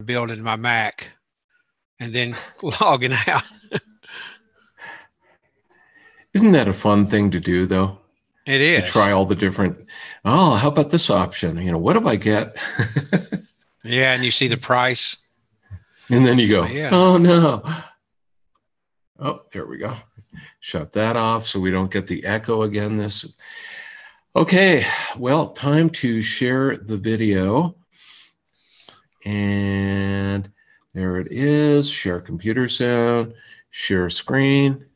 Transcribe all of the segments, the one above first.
building my Mac and then logging out. Isn't that a fun thing to do, though? It is. To try all the different, oh, how about this option? You know, what do I get? Yeah, and you see the price. And then you go, yeah. Oh, no. Oh, there we go. Shut that off so we don't get the echo again. Okay, well, time to share the video. And there it is. Share computer sound, share screen.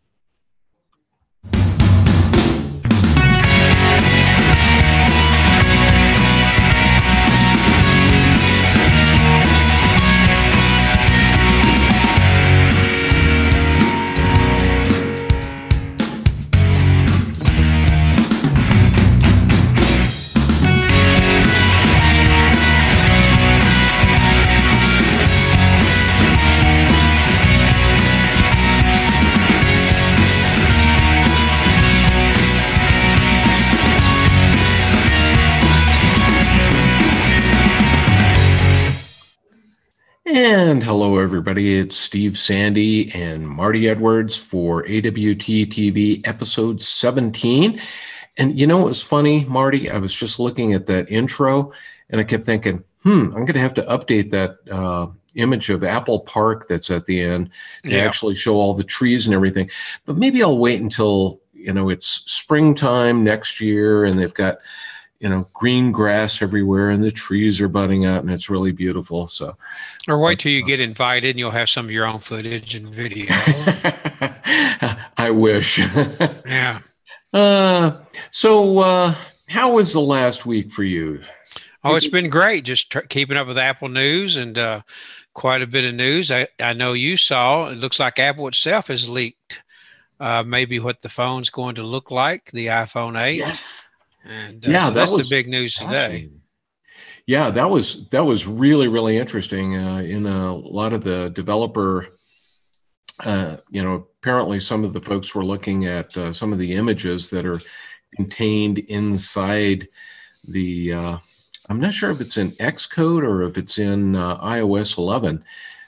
And hello, everybody. It's Steve Sandy and Marty Edwards for AWT TV episode 17. And you know, it was funny, Marty, I was just looking at that intro and I kept thinking, I'm going to have to update that image of Apple Park that's at the end to actually show all the trees and everything. But maybe I'll wait until, you know, it's springtime next year and they've got, you know, green grass everywhere and the trees are budding out and it's really beautiful. So, or wait till you get invited and you'll have some of your own footage and video. I wish. Yeah. So how was the last week for you? Oh, it's been great. Just keeping up with Apple news and quite a bit of news. I know you saw, it looks like Apple itself has leaked maybe what the phone's going to look like, the iPhone 8. Yes. And so that's the big news today. Yeah, that was really, really interesting. In a lot of the developer, you know, apparently some of the folks were looking at some of the images that are contained inside the, I'm not sure if it's in Xcode or if it's in iOS 11,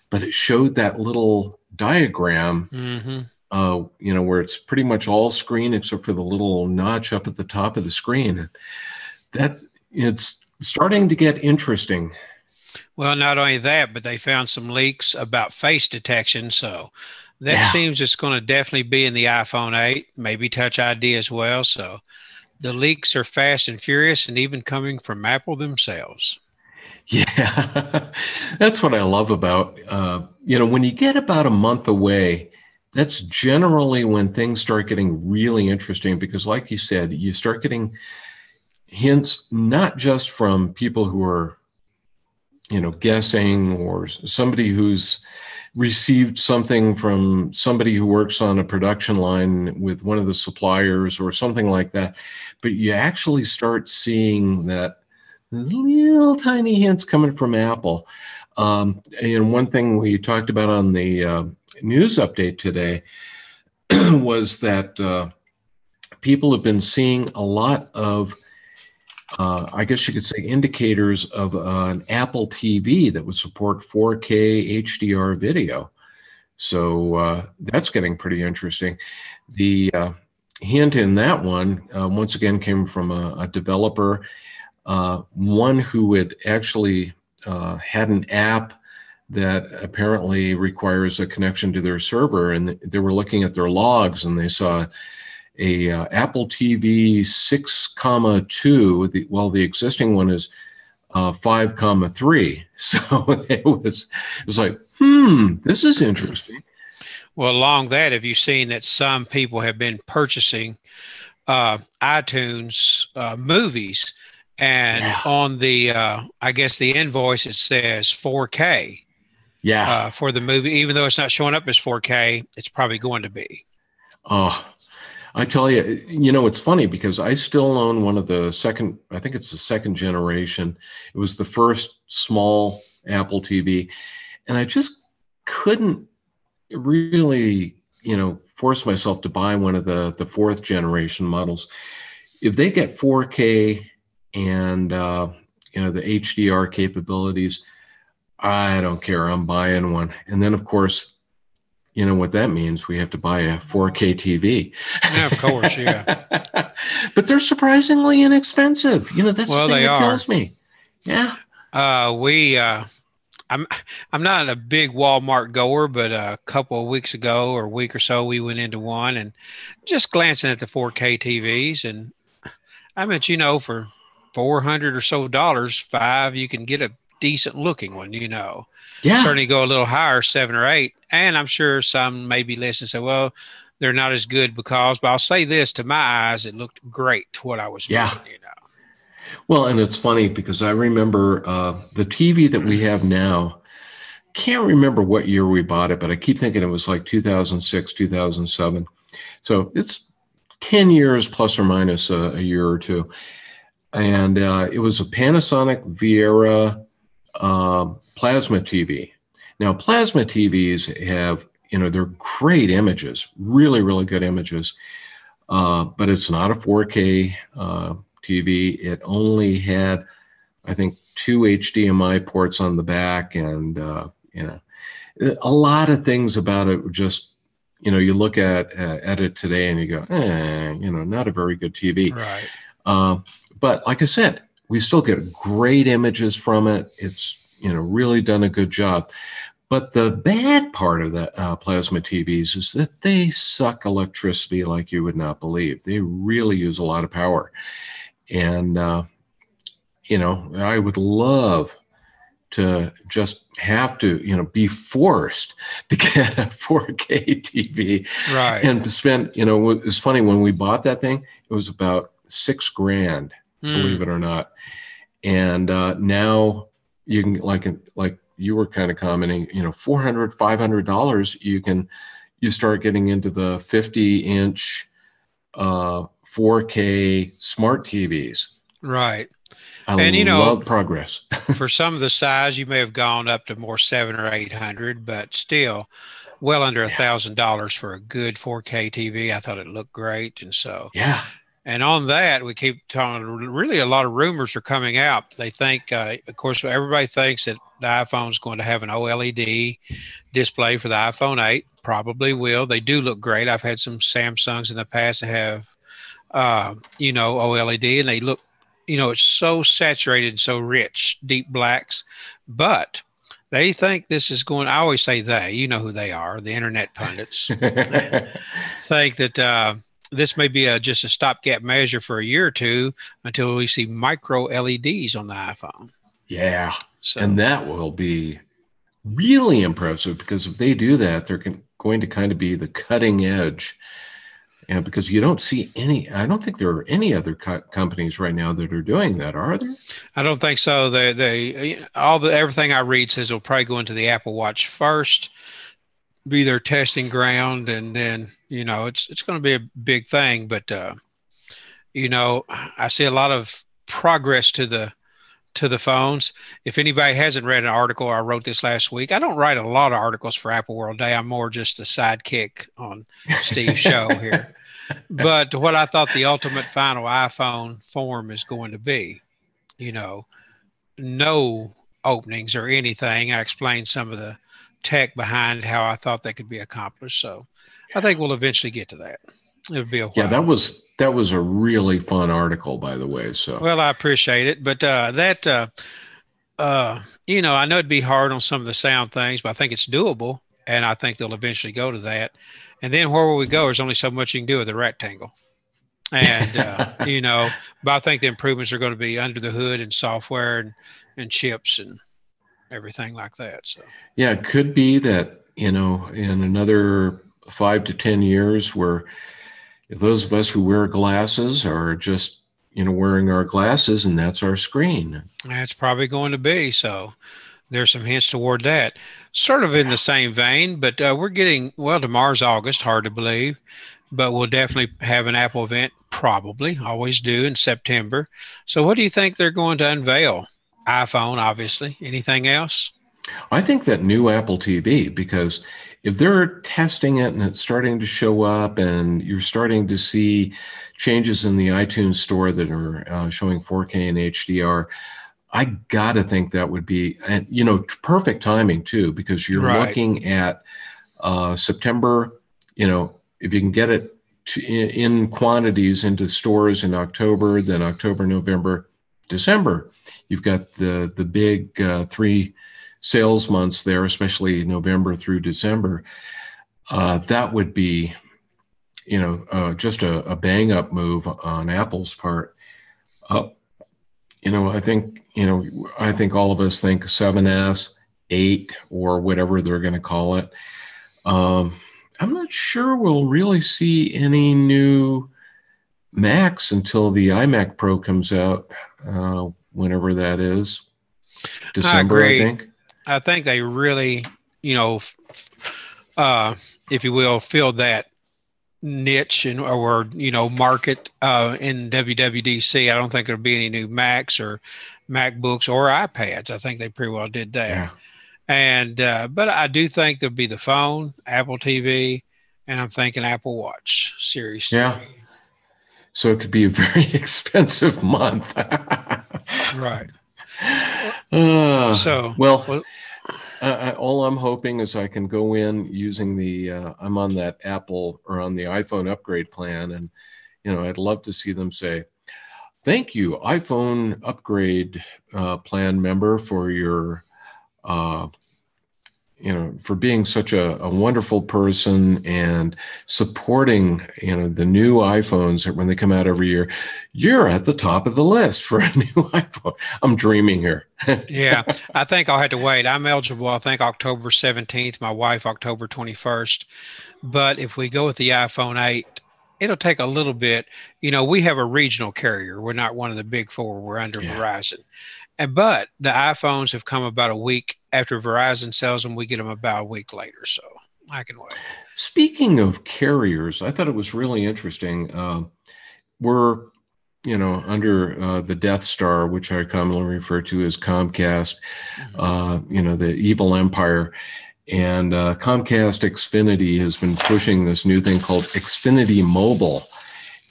but it showed that little diagram. Mm-hmm. You know, where it's pretty much all screen except for the little notch up at the top of the screen. That it's starting to get interesting. Well, not only that, but they found some leaks about face detection. So that seems it's going to definitely be in the iPhone 8, maybe Touch ID as well. So the leaks are fast and furious and even coming from Apple themselves. Yeah, that's what I love about, you know, when you get about a month away, that's generally when things start getting really interesting because like you said, you start getting hints, not just from people who are, you know, guessing or somebody who's received something from somebody who works on a production line with one of the suppliers or something like that. But you actually start seeing that there's little tiny hints coming from Apple. And one thing we talked about on the news update today was that people have been seeing a lot of, I guess you could say, indicators of an Apple TV that would support 4K HDR video. So that's getting pretty interesting. The hint in that one, once again, came from a developer, one who had actually had an app that apparently requires a connection to their server, and they were looking at their logs and they saw a Apple TV 6,2. Well, the existing one is 5,3. So it was like, this is interesting. Well, along that, have you seen that some people have been purchasing iTunes movies, and on the I guess the invoice it says 4K. Yeah. For the movie, even though it's not showing up as 4K, it's probably going to be. Oh, I tell you, you know, it's funny because I still own one of the I think it's the second generation. It was the first small Apple TV. And I just couldn't really, you know, force myself to buy one of the fourth generation models. If they get 4K and, you know, the HDR capabilities, I don't care. I'm buying one. And then, of course, you know what that means. We have to buy a 4K TV. Yeah, of course, yeah. But they're surprisingly inexpensive. You know, that's the Well, thing they that are. kills me. Yeah. I'm I'm not a big Walmart goer, but a couple of weeks ago or a week or so, we went into one and just glancing at the 4K TVs, and I meant, for $400 or so dollars, five, you can get a decent looking one. Yeah. Certainly go a little higher, seven or eight, and I'm sure some maybe listen and say, well, they're not as good because, but I'll say this, to my eyes, it looked great what I was Yeah. viewing. Well, and it's funny because I remember the TV that we have now. Can't remember what year we bought it, but I keep thinking it was like 2006, 2007. So it's 10 years plus or minus a year or two. And it was a Panasonic Viera plasma TV. Now, plasma TVs have, they're great images, really, really good images, but it's not a 4K TV. It only had, I think, two HDMI ports on the back, and a lot of things about it were just, you look at it today and you go, not a very good TV. Right. But like I said, we still get great images from it. It's, really done a good job. But the bad part of the plasma TVs is that they suck electricity like you would not believe. They really use a lot of power. And, I would love to just have to, be forced to get a 4K TV. Right. And to spend, it's funny, when we bought that thing, it was about $6,000, believe it or not. And now you can, like you were kind of commenting, $400, $500, you start getting into the 50-inch 4K smart TVs. Right. I love progress. For some of the size, you may have gone up to more 700 or 800, but still well under $1,000 for a good 4K TV. I thought it looked great. And so, yeah. And on that, we keep talking, really a lot of rumors are coming out. They think, of course, everybody thinks that the iPhone is going to have an OLED display for the iPhone 8. Probably will. They do look great. I've had some Samsungs in the past that have, OLED, and they look, it's so saturated and so rich, deep blacks. But they think this is going, I always say they, you know who they are, the internet pundits, think that this may be just a stopgap measure for a year or two until we see micro LEDs on the iPhone. Yeah. So, and that will be really impressive, because if they do that, they're going to kind of be the cutting edge. And because you don't see I don't think there are any other companies right now that are doing that, are there? I don't think so. Everything I read says it'll probably go into the Apple Watch first, be their testing ground, and then it's going to be a big thing. But I see a lot of progress to the phones. If anybody hasn't read an article, I wrote this last week. I don't write a lot of articles for Apple World Day. I'm more just a sidekick on Steve's show here. But what I thought the ultimate final iPhone form is going to be, no openings or anything. I explained some of the tech behind how I thought that could be accomplished. So I think we'll eventually get to that. It'll be a while. Yeah, that was a really fun article, by the way. So, well, I appreciate it. But I know it'd be hard on some of the sound things, but I think it's doable. And I think they'll eventually go to that. And then where will we go? There's only so much you can do with a rectangle. And, but I think the improvements are going to be under the hood and software and chips and everything like that. So, yeah, it could be that, in another 5 to 10 years, where those of us who wear glasses are just, wearing our glasses, and that's our screen. That's probably going to be. So there's some hints toward that. Sort of in the same vein, but we're getting, tomorrow's August, hard to believe, but we'll definitely have an Apple event, probably, always do, in September. So what do you think they're going to unveil? iPhone, obviously. Anything else? I think that new Apple TV, because if they're testing it and it's starting to show up and you're starting to see changes in the iTunes store that are showing 4K and HDR, I got to think that would be, and perfect timing too, because you're Right. looking at September. If you can get it in quantities into stores in October, then October, November, December, you've got the big 3 sales months there, especially November through December. That would be, just a bang up move on Apple's part. I think all of us think 7S, 8, or whatever they're going to call it. I'm not sure we'll really see any new Macs until the iMac Pro comes out, whenever that is. December, I think. I think they really, if you will, filled that niche or market in WWDC. I don't think there'll be any new Macs or MacBooks or iPads. I think they pretty well did that. Yeah. And but I do think there'll be the phone, Apple TV, and I'm thinking Apple Watch Series 3. Yeah. So it could be a very expensive month. Right. All I'm hoping is I can go in using I'm on that Apple or on the iPhone upgrade plan. And, I'd love to see them say, thank you, iPhone upgrade plan member, for your, for being such a wonderful person and supporting, the new iPhones when they come out every year. You're at the top of the list for a new iPhone. I'm dreaming here. Yeah, I think I'll have to wait. I'm eligible, I think, October 17th, my wife, October 21st. But if we go with the iPhone 8, it'll take a little bit. We have a regional carrier. We're not one of the big 4. We're under Verizon. But the iPhones have come about a week after Verizon sells them. We get them about a week later, so I can wait. Speaking of carriers, I thought it was really interesting. We're, under the Death Star, which I commonly refer to as Comcast, the evil empire. And Comcast Xfinity has been pushing this new thing called Xfinity Mobile.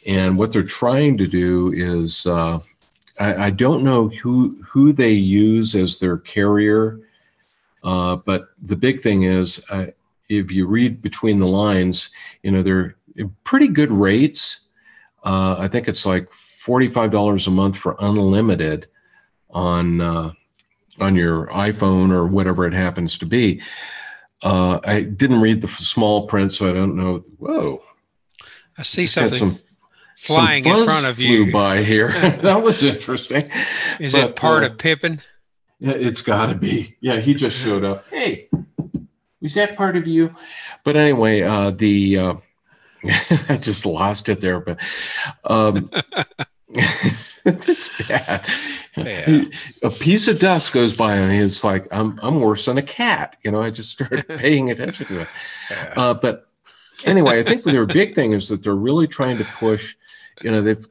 And what they're trying to do is, I don't know who they use as their carrier, but the big thing is, if you read between the lines, they're pretty good rates. I think it's like $45 a month for unlimited on your iPhone or whatever it happens to be. I didn't read the small print, so I don't know. Whoa! I see something flying some in front of you. Flew by here. That was interesting. Is it part of Pippin? Yeah, it's got to be. Yeah, he just showed up. Hey, was that part of you? But anyway, I just lost it there. But it's bad. Yeah. A piece of dust goes by, and it's like I'm worse than a cat. I just started paying attention to it. Yeah. But anyway, I think their big thing is that they're really trying to push. They've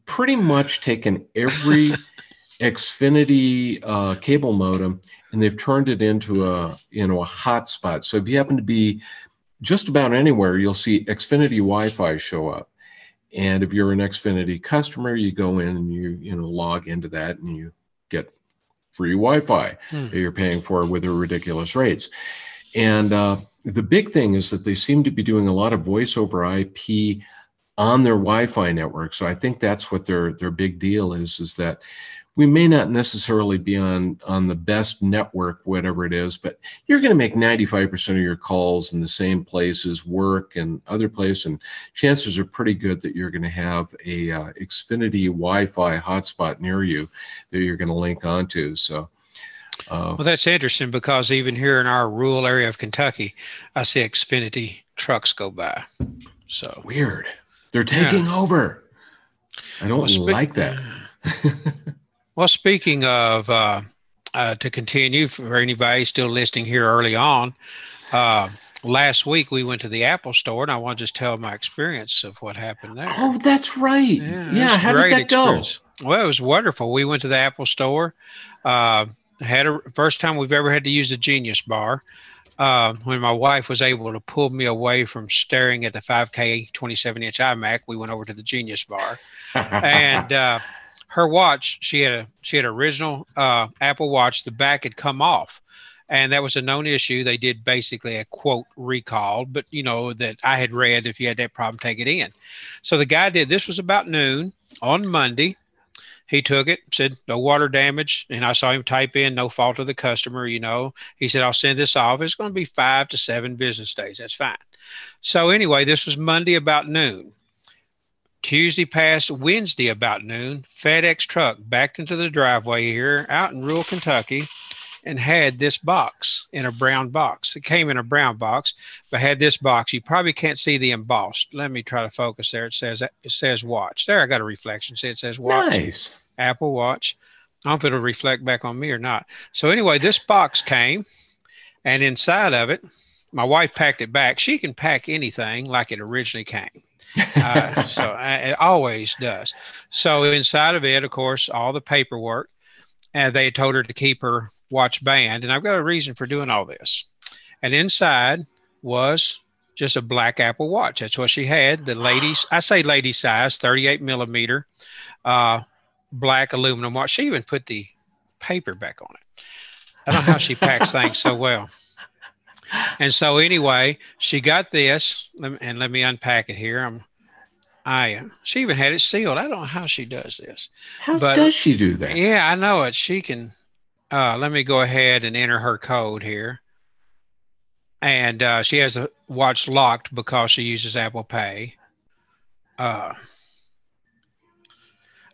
pretty much taken every Xfinity cable modem, and they've turned it into a hotspot. So if you happen to be just about anywhere, you'll see Xfinity Wi-Fi show up. And if you're an Xfinity customer, you go in and you log into that, and you get free Wi-Fi that you're paying for with the ridiculous rates. And the big thing is that they seem to be doing a lot of voice over IP on their Wi-Fi network. So I think that's what their big deal is that we may not necessarily be on the best network, whatever it is, but you're going to make 95% of your calls in the same places, work and other places, and chances are pretty good that you're going to have a Xfinity Wi-Fi hotspot near you that you're going to link onto. So, well, that's interesting, because even here in our rural area of Kentucky, I see Xfinity trucks go by. So weird. They're taking over. I don't like that. Well, speaking of, to continue, for anybody still listening here early on, last week we went to the Apple store, and I want to just tell my experience of what happened there. Oh, that's right. Yeah, how did that go? Well, it was wonderful. We went to the Apple store. First time we've ever had to use the Genius Bar. When my wife was able to pull me away from staring at the 5K 27-inch iMac, we went over to the Genius Bar. And her watch, she had original Apple Watch. The back had come off, and that was a known issue. They did basically a quote recall, but that I had read, if you had that problem, take it in. So the guy did. This was about noon on Monday. He took it, said no water damage, and I saw him type in no fault of the customer. He said, I'll send this off. It's going to be 5 to 7 business days. That's fine. So anyway, this was Monday about noon. Tuesday past Wednesday about noon, FedEx truck backed into the driveway here out in rural Kentucky and had this box in a brown box. It came in a brown box, but had this box. You probably can't see the embossed. Let me try to focus there. It says watch. There, I got a reflection. See, it says watch. Nice. Apple Watch. I don't know if it'll reflect back on me or not. So anyway, this box came, and inside of it, my wife packed it back. She can pack anything like it originally came. It always does. So inside of it, of course, all the paperwork, and they told her to keep her watch band. And I've got a reason for doing all this. And inside was just a black Apple Watch. That's what she had. The ladies, I say lady size, 38 millimeter, black aluminum watch. She even put the paper back on it. I don't know how she packs things so well. And so anyway, she got this, and let me unpack it here. She even had it sealed. I don't know how she does this. How does she do that? Yeah, I know it. She can. Let me go ahead and enter her code here. And she has the watch locked because she uses Apple Pay.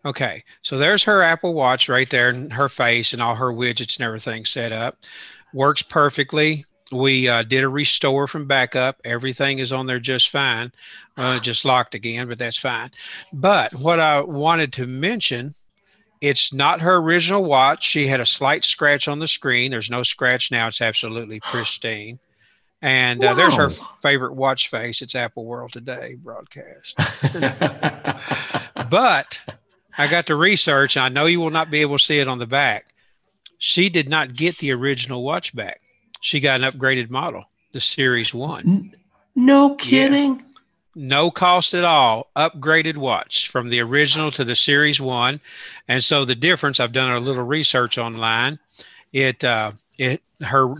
Okay, so there's her Apple Watch right there, and her face and all her widgets and everything set up. Works perfectly. We did a restore from backup. Everything is on there just fine. Just locked again, but that's fine. But what I wanted to mention, it's not her original watch. She had a slight scratch on the screen. There's no scratch now. It's absolutely pristine. And there's her favorite watch face. It's Apple World Today broadcast. But I got to research. I know you will not be able to see it on the back. She did not get the original watch back. She got an upgraded model, the Series 1. No kidding? Yeah. No cost at all. Upgraded watch from the original to the Series 1. And so the difference, I've done a little research online. The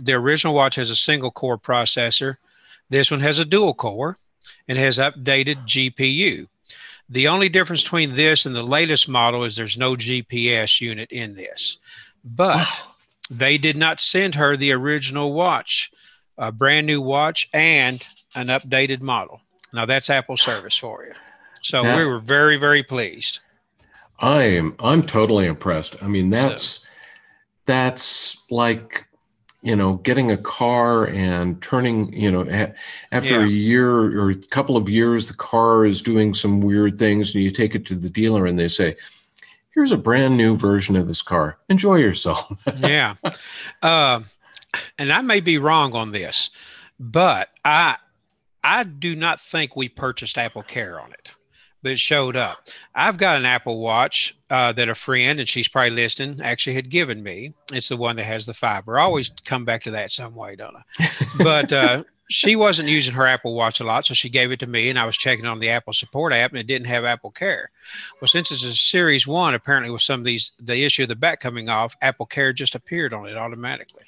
original watch has a single core processor. This one has a dual core and has updated GPU. The only difference between this and the latest model is there's no GPS unit in this. But they did not send her the original watch, a brand new watch and an updated model. Now that's Apple service for you. So we were very, very pleased. I'm totally impressed. I mean, that's like, getting a car and turning, after a year or a couple of years, the car is doing some weird things and you take it to the dealer and they say, here's a brand new version of this car. Enjoy yourself. Yeah. And I may be wrong on this, but I do not think we purchased Apple Care on it, but it showed up. I've got an Apple Watch that a friend, and she's probably listening, actually had given me. It's the one that has the fiber. I always come back to that some way, don't I? But she wasn't using her Apple Watch a lot, so she gave it to me, and I was checking on the Apple Support app, and it didn't have Apple Care. Well, since it's a Series 1, apparently with some of the issue of the back coming off, Apple Care just appeared on it automatically.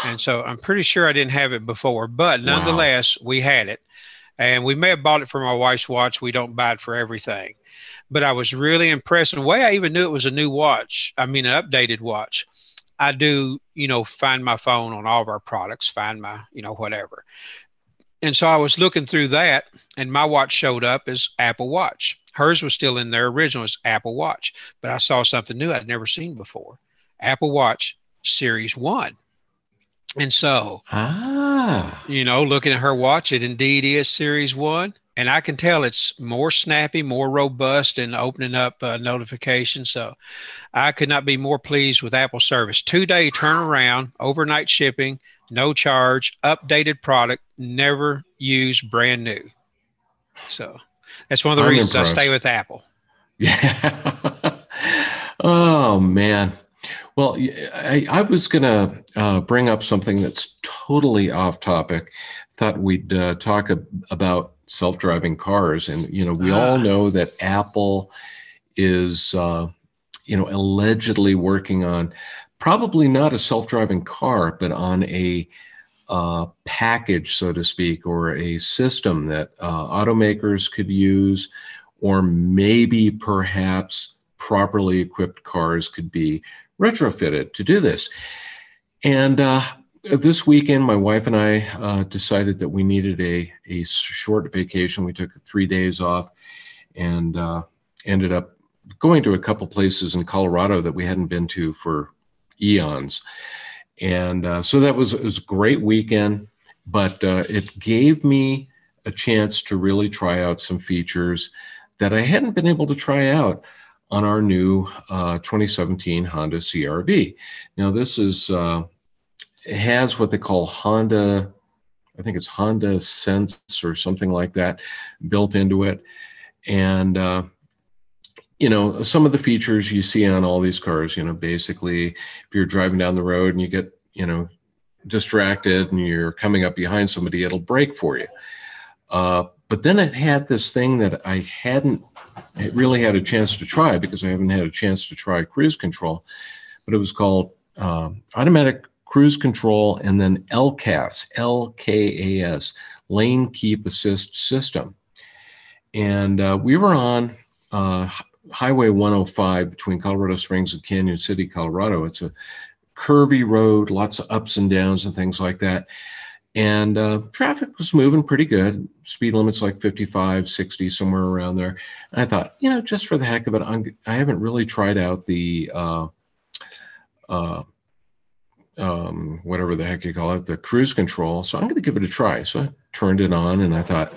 And so I'm pretty sure I didn't have it before, but nonetheless, we had it. And we may have bought it for my wife's watch. We don't buy it for everything. But I was really impressed. And the way I even knew it was a new watch, an updated watch, I do, find my phone on all of our products, find my, whatever. And so I was looking through that, and my watch showed up as Apple Watch. Hers was still in there. Original was Apple Watch. But I saw something new I'd never seen before. Apple Watch Series 1. And so, looking at her watch, it indeed is Series 1. And I can tell it's more snappy, more robust in opening up notifications. So I could not be more pleased with Apple service. 2-day turnaround, overnight shipping, no charge, updated product, never used, brand new. So that's one of the reasons impressed. I stay with Apple. Yeah. Oh, man. Well, I was going to bring up something that's totally off topic. Thought we'd talk about self-driving cars. And, we all know that Apple is allegedly working on probably not a self-driving car, but on a package, so to speak, or a system that automakers could use, or maybe perhaps properly equipped cars could be retrofitted to do this. And this weekend, my wife and I decided that we needed a short vacation. We took 3 days off and ended up going to a couple places in Colorado that we hadn't been to for eons. And so it was a great weekend, but it gave me a chance to really try out some features that I hadn't been able to try out on our new 2017 Honda CR-V. Now, this is it has what they call Honda, I think it's Honda Sense or something like that built into it. And some of the features you see on all these cars, basically if you're driving down the road and you get, distracted and you're coming up behind somebody, it'll brake for you. But then it had this thing that I hadn't really had a chance to try because I haven't had a chance to try cruise control, but it was called automatic cruise control and then Elkas, L-K-A-S, lane keep assist system. And we were on Highway 105 between Colorado Springs and Canyon City, Colorado. It's a curvy road, lots of ups and downs and things like that. And traffic was moving pretty good. Speed limit's like 55, 60, somewhere around there. And I thought, just for the heck of it, I haven't really tried out the, whatever the heck you call it, the cruise control. So I'm going to give it a try. So I turned it on and I thought,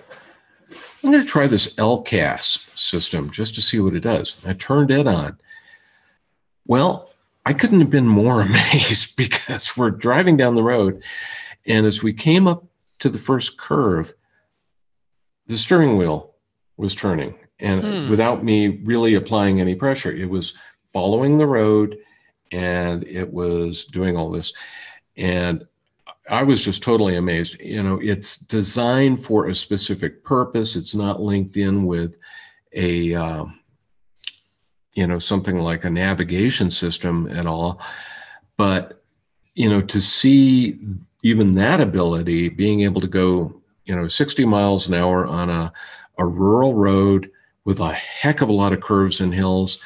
I'm going to try this Elkas system just to see what it does. I turned it on. Well, I couldn't have been more amazed because we're driving down the road. And as we came up to the first curve, the steering wheel was turning. And without me really applying any pressure, it was following the road and it was doing all this. And I was just totally amazed. It's designed for a specific purpose. It's not linked in with a, something like a navigation system at all. But, to see even that ability, being able to go, 60 miles an hour on a rural road with a heck of a lot of curves and hills,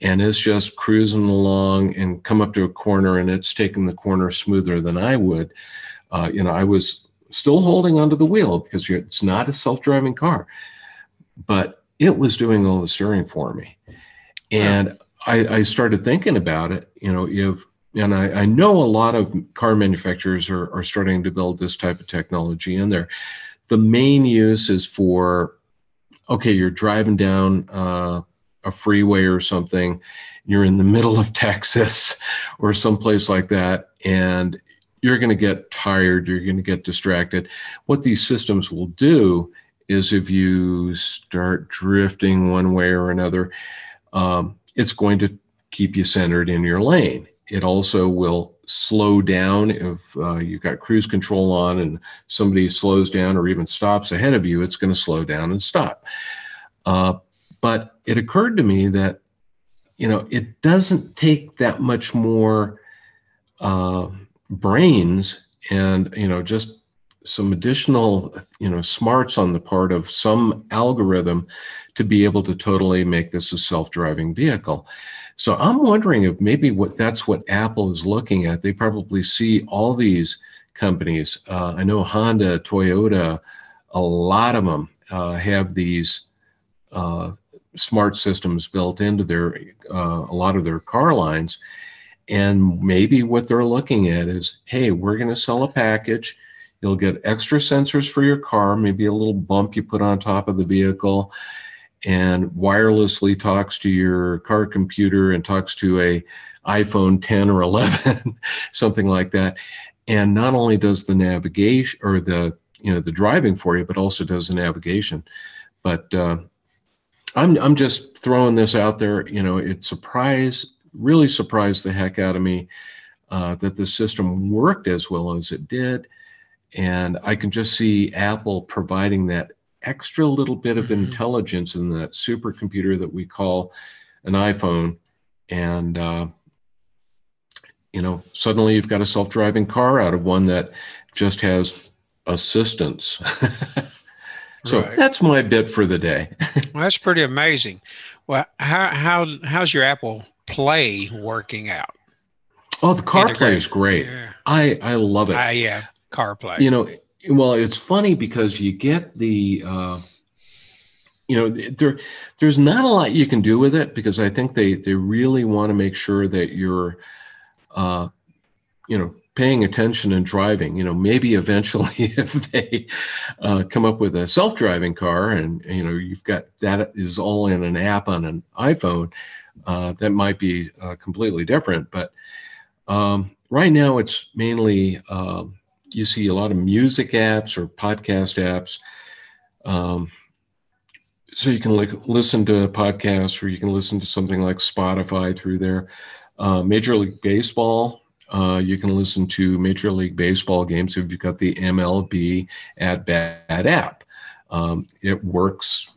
and it's just cruising along and come up to a corner and it's taking the corner smoother than I would. I was still holding onto the wheel because it's not a self-driving car, but it was doing all the steering for me. And I started thinking about it, and I know a lot of car manufacturers are starting to build this type of technology in there. The main use is for, okay, you're driving down a freeway or something, you're in the middle of Texas or someplace like that, and you're going to get tired, you're going to get distracted. What these systems will do is if you start drifting one way or another, it's going to keep you centered in your lane. It also will slow down if you've got cruise control on and somebody slows down or even stops ahead of you, it's going to slow down and stop. But it occurred to me that, it doesn't take that much more brains and, just some additional, smarts on the part of some algorithm to be able to totally make this a self-driving vehicle. So I'm wondering if maybe that's what Apple is looking at. They probably see all these companies. I know Honda, Toyota, a lot of them have these smart systems built into their a lot of their car lines. And maybe what they're looking at is, hey, we're going to sell a package. You'll get extra sensors for your car, maybe a little bump you put on top of the vehicle, and wirelessly talks to your car computer and talks to a iPhone 10 or 11, something like that. And not only does the navigation or the driving for you, but also does the navigation. But I'm just throwing this out there. It really surprised the heck out of me that the system worked as well as it did. And I can just see Apple providing that extra little bit of intelligence in that supercomputer that we call an iPhone And, you know, suddenly you've got a self-driving car out of one that just has assistance. So Right. that's my bit for the day. Well, that's pretty amazing. Well, how's your Apple Play working out? Oh, the CarPlay is Integrate. great. Yeah. I love it. Yeah. CarPlay. You know, well, it's funny because you get the, you know, there's not a lot you can do with it, because I think they really want to make sure that you're, you know, paying attention and driving. You know, maybe eventually if they come up with a self-driving car and, you know, you've got that is all in an app on an iPhone, that might be completely different. But right now it's mainly, you see a lot of music apps or podcast apps. So you can listen to a podcast, or you can listen to something like Spotify through there. Major League Baseball, you can listen to Major League Baseball games if you've got the MLB at Bat app. It works,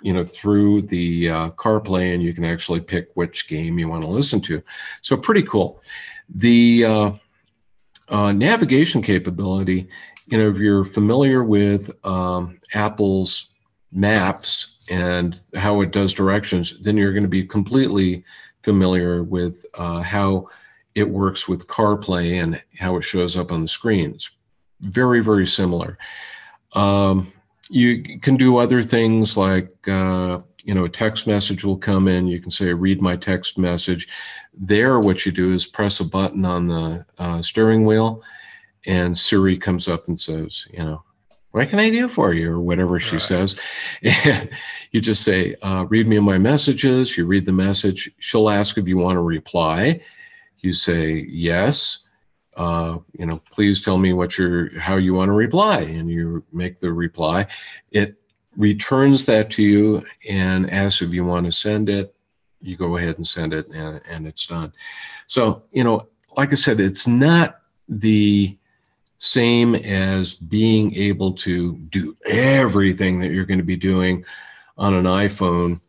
you know, through the CarPlay, and you can actually pick which game you want to listen to. So pretty cool. The navigation capability, you know, if you're familiar with Apple's Maps and how it does directions, then you're going to be completely familiar with how it works with CarPlay and how it shows up on the screen. It's very, very similar. You can do other things like, you know, a text message will come in. You can say, read my text message. There, what you do is press a button on the steering wheel, and Siri comes up and says, you know, what can I do for you? Or whatever she says. And you just say, read me my messages. You read the message. She'll ask if you want to reply. You say, yes. You know, please tell me how you want to reply. And you make the reply. It returns that to you and asks if you want to send it. You go ahead and send it, and it's done. So, you know, like I said, it's not the same as being able to do everything that you're going to be doing on an iPhone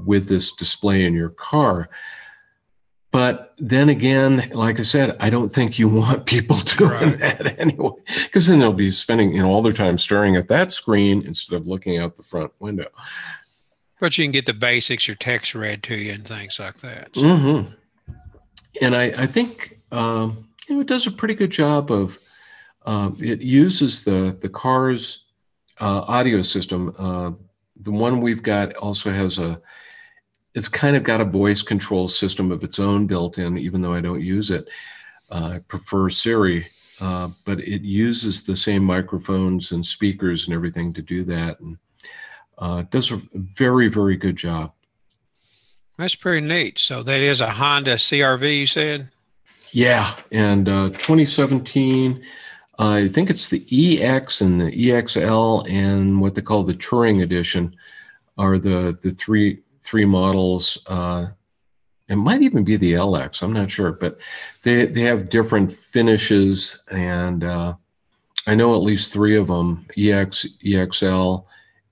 with this display in your car. But then again, like I said, I don't think you want people doing that anyway, because then they'll be spending, you know, all their time staring at that screen instead of looking out the front window. But you can get the basics, your text read to you and things like that. So. Mm-hmm. And I think you know, it does a pretty good job of, it uses the car's audio system. The one we've got also has it's kind of got a voice control system of its own built in, even though I don't use it. I prefer Siri, but it uses the same microphones and speakers and everything to do that. And it does a very, very good job. That's pretty neat. So that is a Honda CRV, you said? Yeah, and 2017, I think it's the EX and the EXL and what they call the Touring Edition are the three models. It might even be the LX, I'm not sure, but they have different finishes, and I know at least three of them, EX, EXL,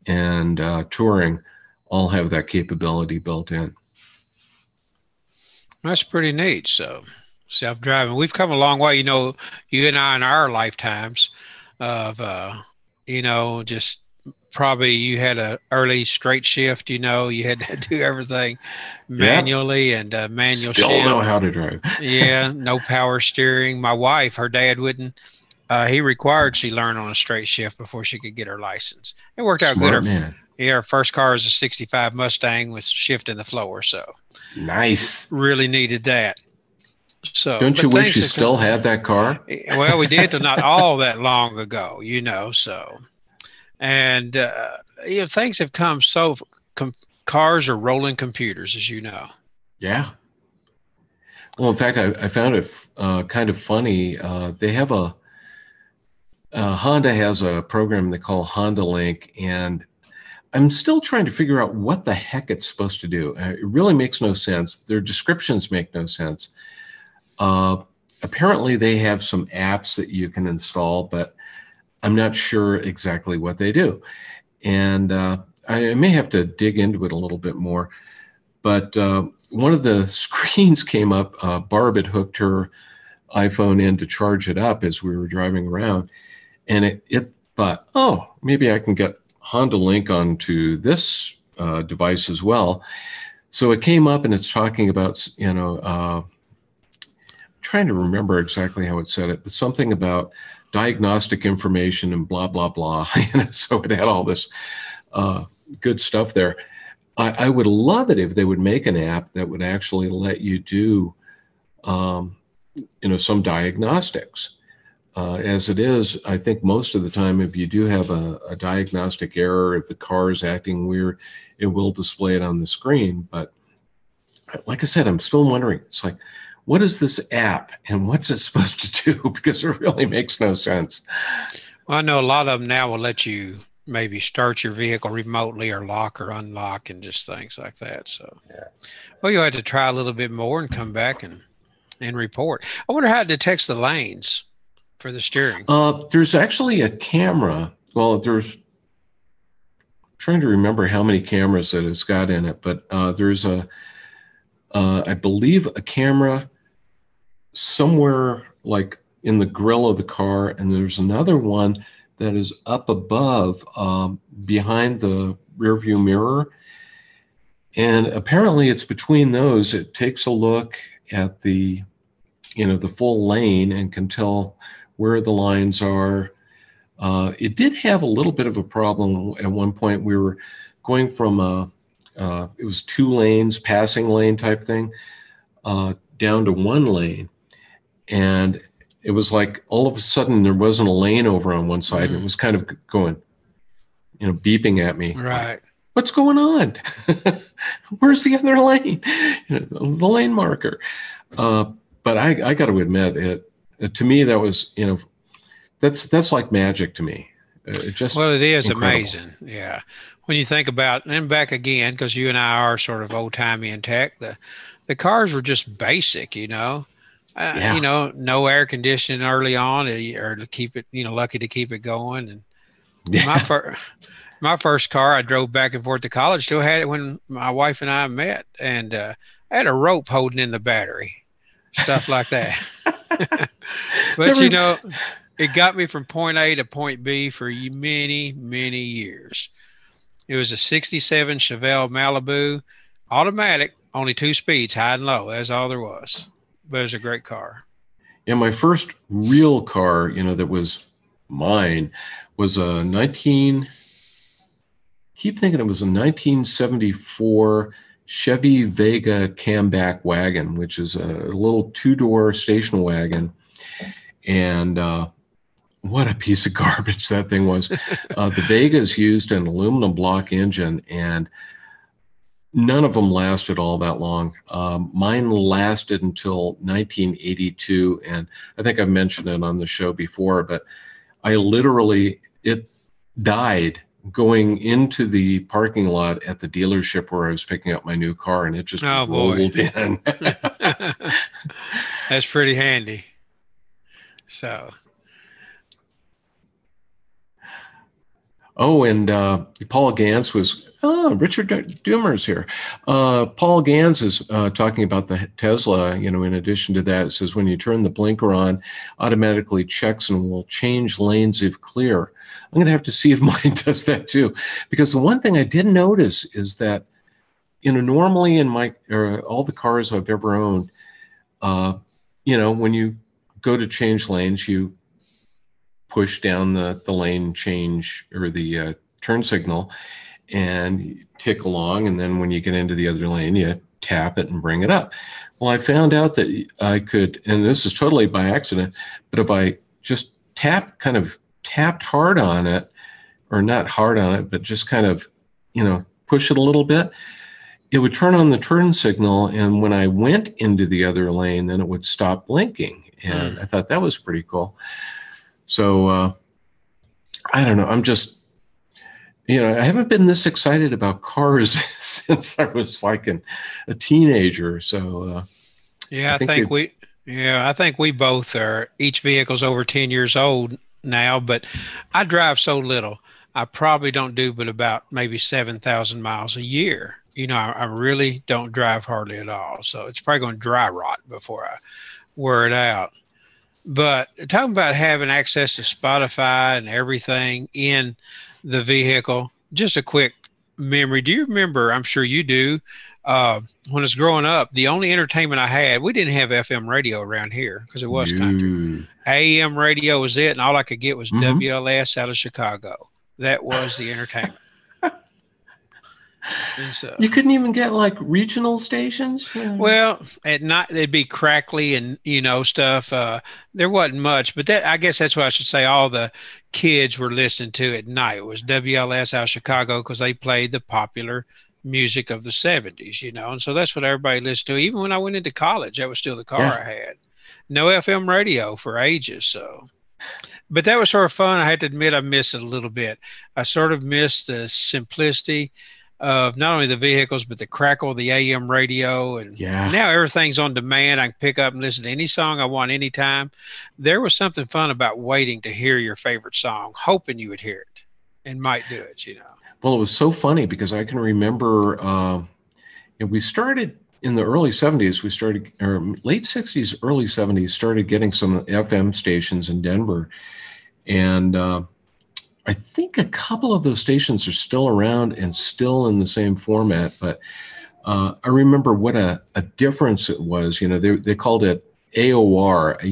and Touring, all have that capability built in. That's pretty neat. So self-driving, we've come a long way, you know, you and I in our lifetimes of, you know, just probably you had an early straight shift, you know, you had to do everything manually and manual Still shift. know how to drive. Yeah, no power steering. My wife, her dad wouldn't. He required she learn on a straight shift before she could get her license. It worked out Smart good. Man. Yeah, her first car was a 65 Mustang with shift in the floor. So nice. Really needed that. So don't you wish you still had that car? Well, we did, not all that long ago, you know. So, and you know, things have come so. Cars are rolling computers, as you know. Yeah. Well, in fact, I found it kind of funny. They have Honda has a program they call Honda Link, and I'm still trying to figure out what the heck it's supposed to do. It really makes no sense. Their descriptions make no sense. Apparently, they have some apps that you can install, but I'm not sure exactly what they do. And I may have to dig into it a little bit more. But one of the screens came up. Barb had hooked her iPhone in to charge it up as we were driving around, and it thought, oh, maybe I can get Honda Link onto this device as well. So it came up and it's talking about, trying to remember exactly how it said it, but something about diagnostic information and blah, blah, blah. So it had all this good stuff there. I would love it if they would make an app that would actually let you do, some diagnostics. As it is, I think most of the time, if you do have a diagnostic error, if the car is acting weird, it will display it on the screen. But like I said, I'm still wondering, it's like, what is this app and what's it supposed to do? Because it really makes no sense. Well, I know a lot of them now will let you maybe start your vehicle remotely or lock or unlock and just things like that. So, yeah. Well, you'll have to try a little bit more and come back and report. I wonder how it detects the lanes for the steering. There's actually a camera. Well, there's trying to remember how many cameras that it's got in it, but there's I believe a camera somewhere like in the grill of the car, and there's another one that is up above behind the rear view mirror. And apparently it's between those. It takes a look at the full lane and can tell where the lines are. It did have a little bit of a problem at one point. We were going from it was 2 lanes, passing lane type thing, down to 1 lane. And it was like all of a sudden there wasn't a lane over on one side, and it was kind of going, beeping at me. Right. Like, what's going on? Where's the other lane? The lane marker. But I got to admit, it to me, that was, that's like magic to me. It is incredible. Amazing. Yeah. When you think about, and back again, because you and I are sort of old timey in tech, the cars were just basic, no air conditioning early on, or to keep it, lucky to keep it going. And my first car, I drove back and forth to college, still had it when my wife and I met, and I had a rope holding in the battery, stuff like that. But it got me from point A to point B for many, many years. It was a 67 Chevelle Malibu, automatic, only 2 speeds, high and low. That's all there was. But it was a great car. Yeah, my first real car, that was mine, was a 1974 Chevy Vega camback wagon, which is a little 2-door station wagon. And what a piece of garbage that thing was. The Vegas used an aluminum block engine, and none of them lasted all that long. Mine lasted until 1982, and I think I've mentioned it on the show before, but it died going into the parking lot at the dealership where I was picking up my new car, and it just rolled in. That's pretty handy. So. Oh, and Paul Gantz was, Richard Doomer's here. Paul Gantz is talking about the Tesla, in addition to that, it says when you turn the blinker on, automatically checks and will change lanes if clear. I'm going to have to see if mine does that too. Because the one thing I did notice is that, normally in all the cars I've ever owned, when you go to change lanes, you push down the lane change or the turn signal and you tick along. And then when you get into the other lane, you tap it and bring it up. Well, I found out that I could, and this is totally by accident, but if I just tapped hard on it, or not hard on it, but just kind of, push it a little bit, it would turn on the turn signal. And when I went into the other lane, then it would stop blinking. And I thought that was pretty cool. So I don't know. I'm just, I haven't been this excited about cars since I was like a teenager. So I think we both are. Each vehicle's over 10 years old now, but I drive so little. I probably don't do but about maybe 7,000 miles a year. I really don't drive hardly at all. So it's probably going to dry rot before I wear it out. But talking about having access to Spotify and everything in the vehicle, just a quick memory. Do you remember? I'm sure you do. When I was growing up, the only entertainment I had, we didn't have FM radio around here because it was country. No. AM radio was it, and all I could get was Mm-hmm. WLS out of Chicago. That was the entertainment. And so, You couldn't even get like regional stations? well, at night they'd be crackly and stuff. There wasn't much, but that I guess that's what I should say. All the kids were listening to at night. It was WLS out of Chicago because they played the popular music of the '70s, and so that's what everybody listened to. Even when I went into college, that was still the car I had. No FM radio for ages, so. But that was sort of fun. I had to admit I missed it a little bit. I sort of missed the simplicity of not only the vehicles, but the crackle of the AM radio. And now everything's on demand. I can pick up and listen to any song I want anytime. There was something fun about waiting to hear your favorite song, hoping you would hear it and might do it, Well, it was so funny because I can remember we started in the early 70s, or late 60s, early 70s, started getting some FM stations in Denver. And I think a couple of those stations are still around and still in the same format. But I remember what a difference it was. They called it AOR,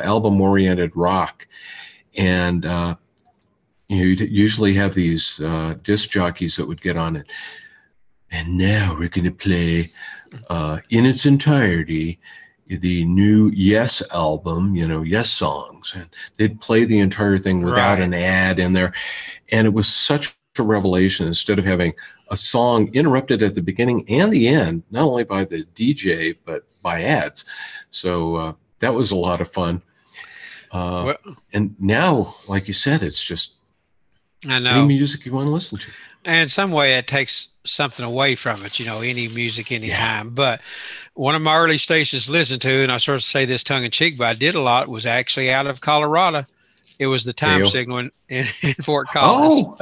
album-oriented rock. And you'd usually have these disc jockeys that would get on it. And now we're going to play in its entirety the new Yes album, Yes songs. And they'd play the entire thing without an ad in there. And it was such a revelation. Instead of having a song interrupted at the beginning and the end, not only by the DJ, but by ads. So that was a lot of fun. And now, like you said, it's just any music you want to listen to. And in some way, it takes something away from it, any music, anytime. But one of my early stations to listen to, and I sort of say this tongue in cheek, but I did a lot, was actually out of Colorado. It was the time signal in Fort Collins. Oh,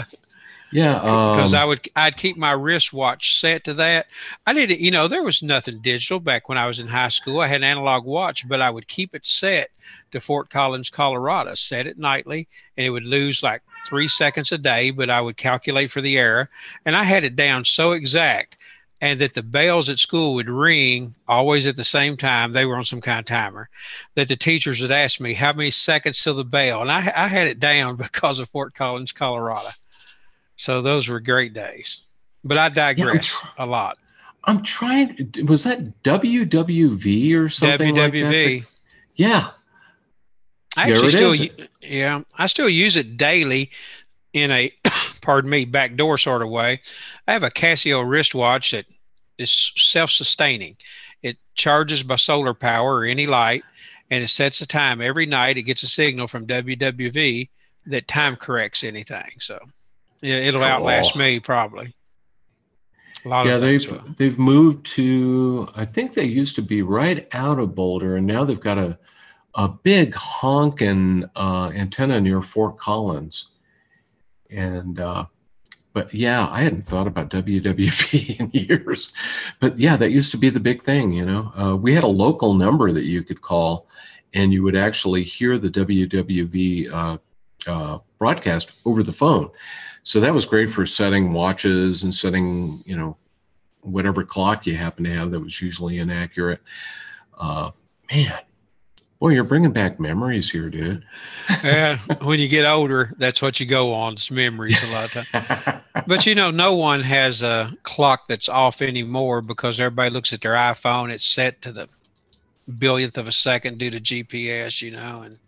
yeah. Because I'd keep my wristwatch set to that. I didn't, there was nothing digital back when I was in high school. I had an analog watch, but I would keep it set to Fort Collins, Colorado, set it nightly, and it would lose like 3 seconds a day, but I would calculate for the error. And I had it down so exact, and that the bells at school would ring always at the same time. They were on some kind of timer, that the teachers would ask me how many seconds till the bell. And I had it down because of Fort Collins, Colorado. So those were great days. But I digress a lot. I'm trying. Was that WWV or something like that? Yeah. I still use it daily in a, pardon me, backdoor sort of way. I have a Casio wristwatch that is self-sustaining. It charges by solar power or any light, and it sets a time every night. It gets a signal from WWV that time corrects anything. So it'll outlast me probably. They've moved to, I think they used to be right out of Boulder, and now they've got a big honking antenna near Fort Collins. And, but yeah, I hadn't thought about WWV in years. But yeah, that used to be the big thing, We had a local number that you could call, and you would actually hear the WWV broadcast over the phone. So that was great for setting watches and setting, whatever clock you happen to have that was usually inaccurate. Man. Boy, you're bringing back memories here, dude. Yeah, when you get older, that's what you go on. It's memories a lot of time. But, no one has a clock that's off anymore because everybody looks at their iPhone. It's set to the billionth of a second due to GPS, and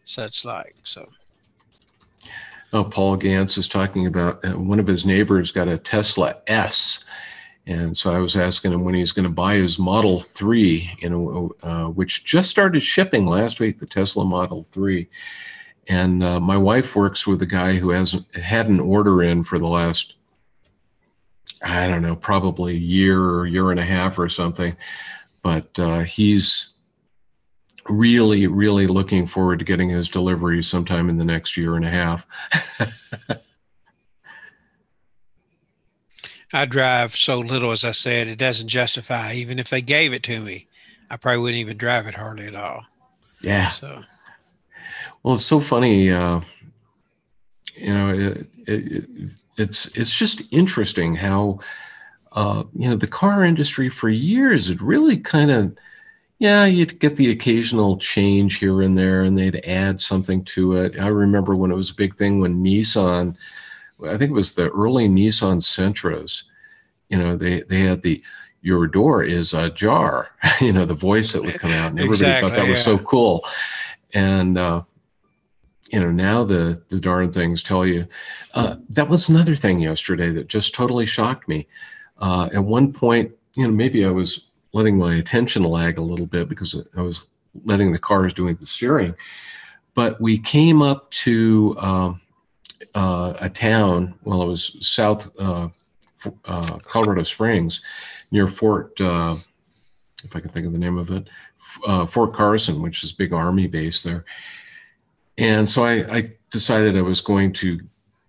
such like. So. Oh, Paul Gantz is talking about one of his neighbors got a Tesla S. And so I was asking him when he's going to buy his Model 3, which just started shipping last week, the Tesla Model 3. And my wife works with a guy who has had an order in for the last, I don't know, probably a year or year and a half or something. But he's really, really looking forward to getting his delivery sometime in the next year and a half. I drive so little, as I said, it doesn't justify. Even if they gave it to me, I probably wouldn't even drive it hardly at all. Yeah. So, Well, it's so funny. It's just interesting how the car industry for years, it really kind of, yeah, you'd get the occasional change here and there, and they'd add something to it. I remember when it was a big thing when Nissan, I think it was the early Nissan Sentras, they had the "your door is ajar," the voice that would come out, and everybody thought exactly. that was so Yeah. cool. And now the darn things tell you. That was another thing yesterday that just totally shocked me. At one point, maybe I was letting my attention lag a little bit because I was letting the cars doing the steering. But we came up to a town. Well, it was south Colorado Springs, near Fort. If I can think of the name of it, Fort Carson, which is a big Army base there. And so I decided I was going to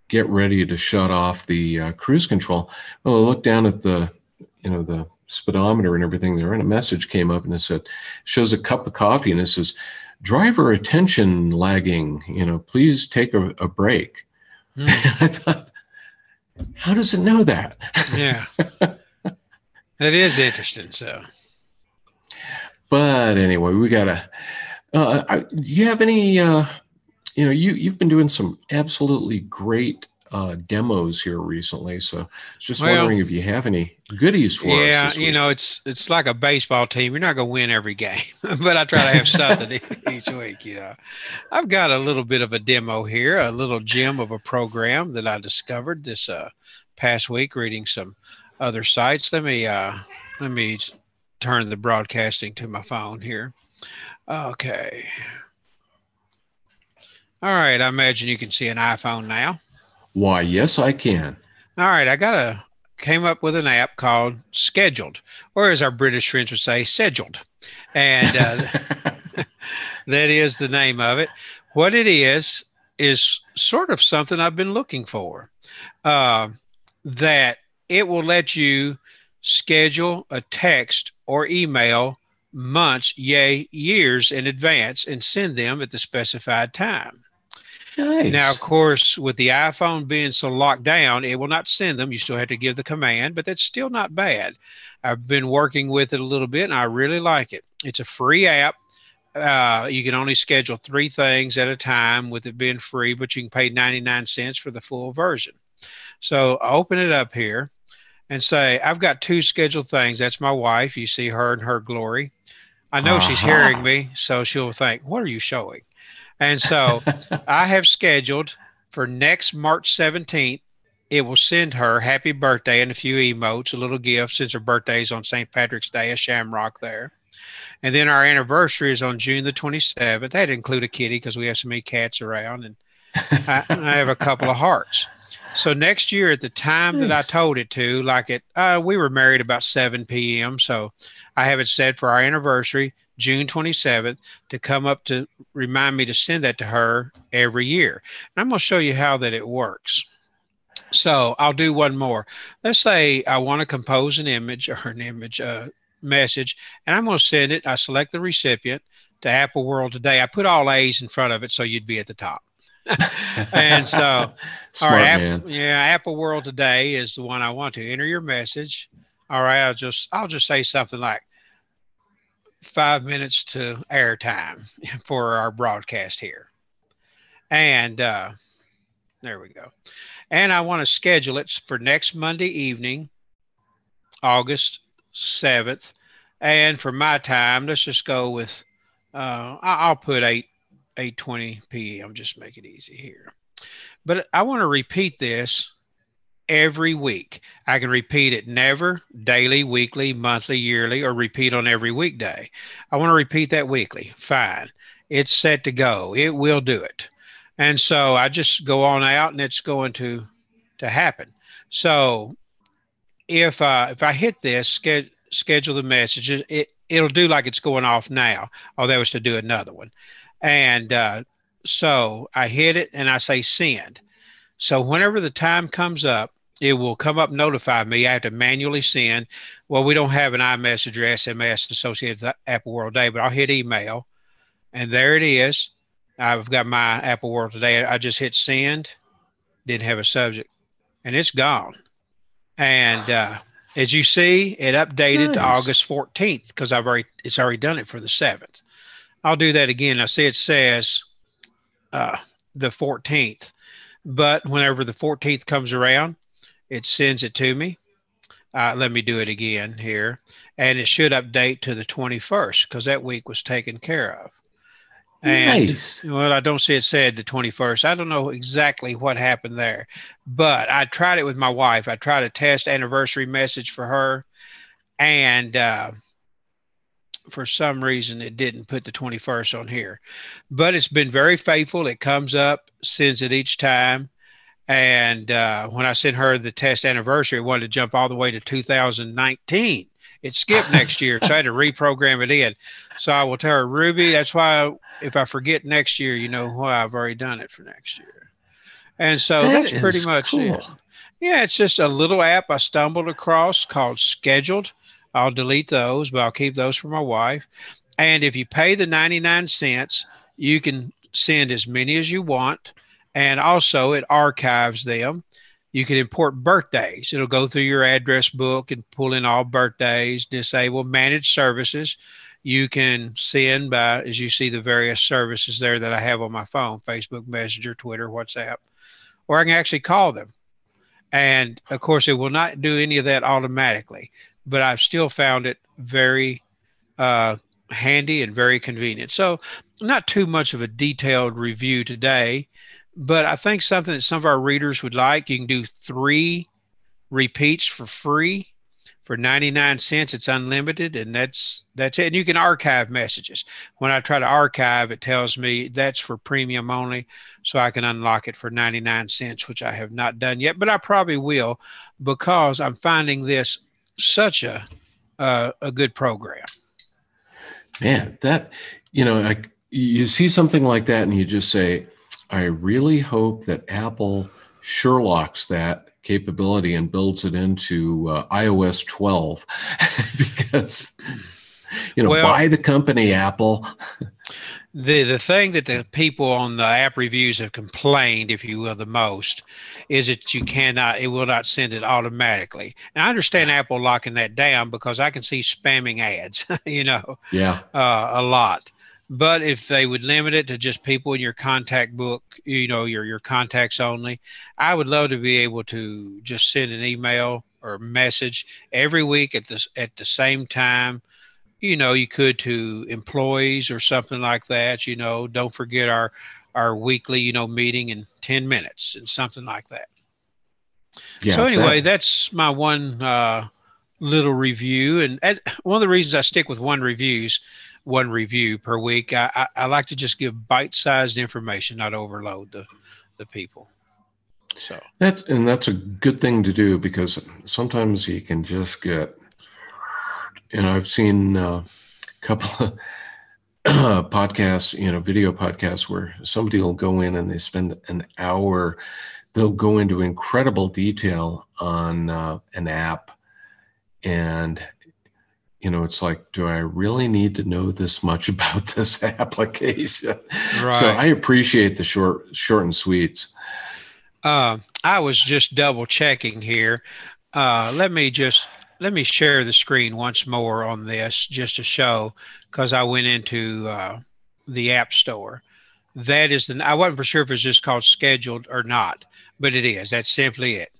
get ready to shut off the cruise control. Well, I looked down at the speedometer and everything there, and a message came up, and it said, shows a cup of coffee, and it says, driver attention lagging, please take a break. I thought, how does it know that? Yeah. That is interesting. So, But anyway, we gotta. Do you have any? You've been doing some absolutely great demos here recently. So I was just well, wondering if you have any goodies for us yeah, this week. it's like a baseball team. You're not going to win every game, but I try to have something each week. I've got a little bit of a demo here, a little gem of a program that I discovered this past week, reading some other sites. Let me turn the broadcasting to my phone here. Okay. All right. I imagine you can see an iPhone now. Why, yes, I can. All right. Came up with an app called Scheduled, or as our British friends would say, Scheduled. And that is the name of it. What it is sort of something I've been looking for. Uh, that it will let you schedule a text or email months, yea, years in advance and send them at the specified time. Now, of Nice. course, with the iPhone being so locked down, it will not send them. You still have to give the command, but that's still not bad. I've been working with it a little bit and I really like it. It's a free app. You can only schedule 3 things at a time with it being free, but you can pay 99 cents for the full version. So I open it up here and say, I've got 2 scheduled things. That's my wife. You see her in her glory. I know she's hearing Aha. me, so she'll think, what are you showing? And so I have scheduled for next March 17th. It will send her happy birthday and a few emotes, a little gift since her birthday is on St. Patrick's Day, a shamrock there. And then our anniversary is on June the 27th. That include a kitty because we have so many cats around. And I have a couple of hearts. So next year at the time that I Nice. told it to, we were married about 7 p.m. So I have it set for our anniversary, June 27th, to come up to remind me to send that to her every year. And I'm going to show you how that it works. So I'll do one more. Let's say I want to compose an image or an image message, and I'm going to send it. I select the recipient to Apple World Today. I put all A's in front of it so you'd be at the top. And so, all right, Smart man. Apple World Today is the one I want to enter your message. All right, I'll just say something like 5 minutes to airtime for our broadcast here, and there we go. And I want to schedule it for next Monday evening, August 7th, and for my time, let's just go with I'll put 8:20 p.m. Just make it easy here. But I want to repeat this every week. I can repeat it never, daily, weekly, monthly, yearly, or repeat on every weekday. I want to repeat that weekly. Fine. It's set to go. It will do it. And so I just go on out and it's going to happen. So if I hit this, schedule the messages, it'll do like it's going off now. Oh, that was to do another one. And so I hit it and I say send. So whenever the time comes up, it will come up, notify me. I have to manually send. Well, we don't have an iMessage or SMS associated with Apple World Day, but I'll hit email, and there it is. I've got my Apple World Today. I just hit send, didn't have a subject, and it's gone. And as you see, it updated to Nice. August 14th because it's already done it for the 7th. I'll do that again. I see it says the 14th, but whenever the 14th comes around, it sends it to me. Let me do it again here. And it should update to the 21st because that week was taken care of. And Nice. well, I don't see it said the 21st. I don't know exactly what happened there, but I tried it with my wife. I tried a test anniversary message for her, and for some reason it didn't put the 21st on here. But it's been very faithful. It comes up, sends it each time. And when I sent her the test anniversary, it wanted to jump all the way to 2019. It skipped next year, so I had to reprogram it in. So I will tell her, Ruby, that's why if I forget next year, you know why I've already done it for next year. And so that's pretty much it. Yeah, it's just a little app I stumbled across called Scheduled. I'll delete those, but I'll keep those for my wife. And if you pay the 99 cents, you can send as many as you want. And also it archives them. You can import birthdays. It'll go through your address book and pull in all birthdays, disable managed services. You can send by, as you see, the various services there that I have on my phone, Facebook Messenger, Twitter, WhatsApp, or I can actually call them. And of course, it will not do any of that automatically, but I've still found it very handy and very convenient. So not too much of a detailed review today, but I think something that some of our readers would like. You can do 3 repeats for free for 99 cents. It's unlimited, and that's it. And you can archive messages. When I try to archive, it tells me that's for premium only, so I can unlock it for 99 cents, which I have not done yet, but I probably will because I'm finding this such a good program. Man, that, you see something like that and you just say, I really hope that Apple Sherlocks that capability and builds it into iOS 12 because, buy the company, Apple. The thing that the people on the app reviews have complained, if you will, the most is that it will not send it automatically. And I understand Apple locking that down because I can see spamming ads, Yeah. A lot. But if they would limit it to just people in your contact book, your contacts only, I would love to be able to just send an email or message every week at the same time. You could to employees or something like that. Don't forget our weekly, meeting in 10 minutes and something like that. Yeah, so anyway, that's my one little review. And one of the reasons I stick with one review per week, I like to just give bite-sized information, not overload the people. So that's a good thing to do because sometimes you can just get, I've seen a couple of podcasts, video podcasts where somebody will go in and they spend an hour. They'll go into incredible detail on an app, and it's like, do I really need to know this much about this application? Right. So I appreciate the short and sweets. I was just double checking here. Let me share the screen once more on this just to show, because I went into the App Store. That is I wasn't for sure if it's just called Scheduled or not, but it is. That's simply it.